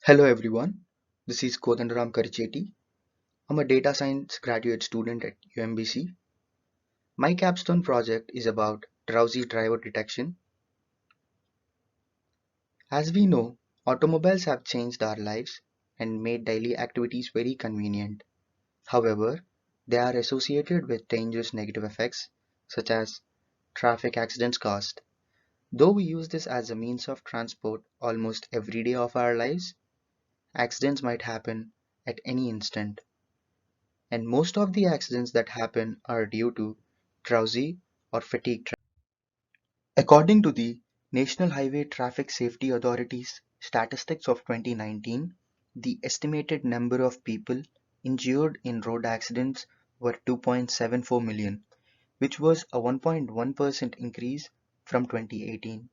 Hello everyone, this is Kodandaram Karicheti. I'm a data science graduate student at UMBC. My capstone project is about drowsy driver detection. As we know, automobiles have changed our lives and made daily activities very convenient. However, they are associated with dangerous negative effects such as traffic accidents caused. Though we use this as a means of transport almost every day of our lives, accidents might happen at any instant. And most of the accidents that happen are due to drowsy or fatigue driving. According to the National Highway Traffic Safety Authority's statistics of 2019, the estimated number of people injured in road accidents were 2.74 million, which was a 1.1% increase from 2018.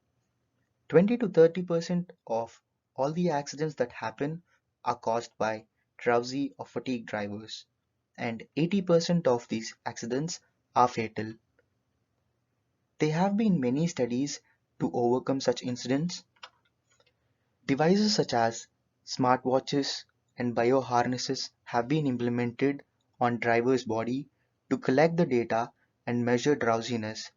20 to 30% of all the accidents that happen are caused by drowsy or fatigue drivers, and 80% of these accidents are fatal. There have been many studies to overcome such incidents. Devices such as smartwatches and bioharnesses have been implemented on drivers' body to collect the data and measure drowsiness.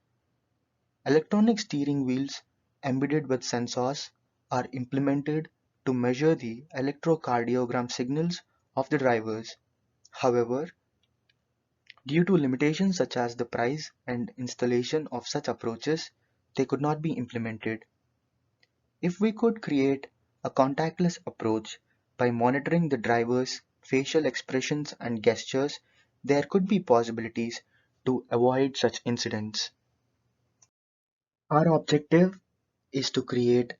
Electronic steering wheels embedded with sensors are implemented to measure the electrocardiogram signals of the drivers. However, due to limitations such as the price and installation of such approaches, they could not be implemented. If we could create a contactless approach by monitoring the driver's facial expressions and gestures, there could be possibilities to avoid such incidents. Our objective is to create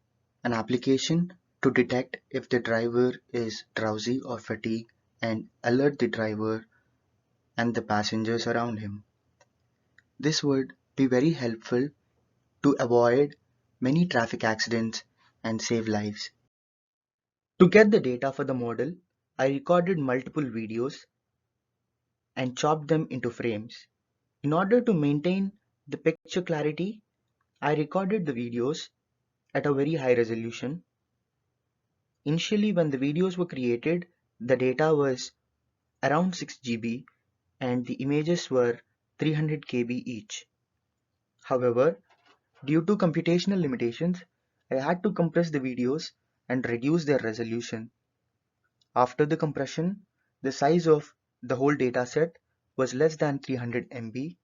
an application to detect if the driver is drowsy or fatigued and alert the driver and the passengers around him. This would be very helpful to avoid many traffic accidents and save lives. To get the data for the model, I recorded multiple videos and chopped them into frames. In order to maintain the picture clarity, I recorded the videos at a very high resolution. Initially, when the videos were created, the data was around 6 GB and the images were 300 KB each. However, due to computational limitations, I had to compress the videos and reduce their resolution. After the compression, the size of the whole dataset was less than 300 MB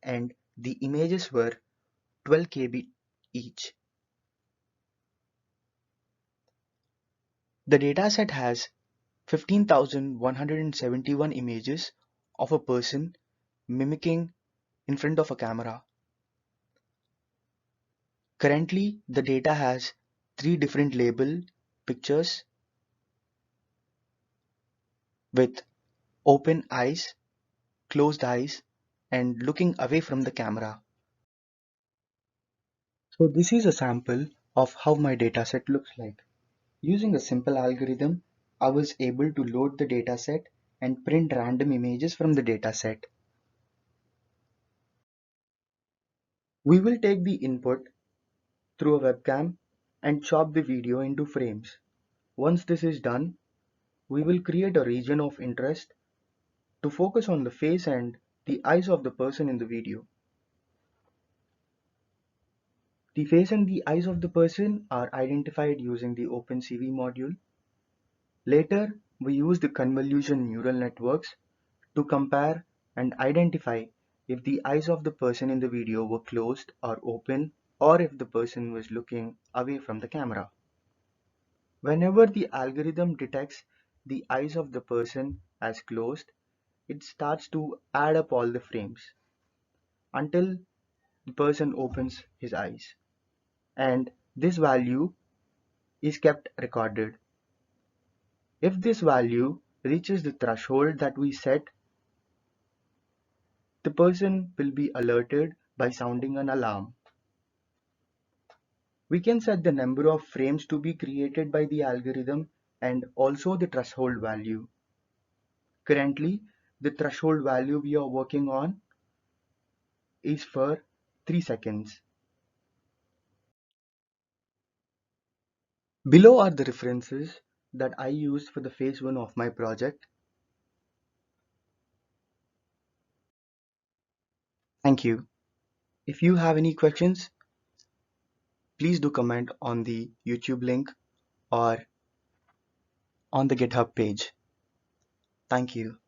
and the images were 12 KB each. The dataset has 15,171 images of a person mimicking in front of a camera. Currently, the data has three different label pictures with open eyes, closed eyes, and looking away from the camera. So this is a sample of how my dataset looks like. Using a simple algorithm, I was able to load the dataset and print random images from the dataset. We will take the input through a webcam and chop the video into frames. Once this is done, we will create a region of interest to focus on the face and the eyes of the person in the video. The face and the eyes of the person are identified using the OpenCV module. Later, we use the convolution neural networks to compare and identify if the eyes of the person in the video were closed or open, or if the person was looking away from the camera. Whenever the algorithm detects the eyes of the person as closed, it starts to add up all the frames until the person opens his eyes, and this value is kept recorded. If this value reaches the threshold that we set, the person will be alerted by sounding an alarm. We can set the number of frames to be created by the algorithm and also the threshold value. Currently, the threshold value we are working on is for 3 seconds. Below are the references that I used for the phase 1 of my project. Thank you. If you have any questions, please do comment on the YouTube link or on the GitHub page. Thank you.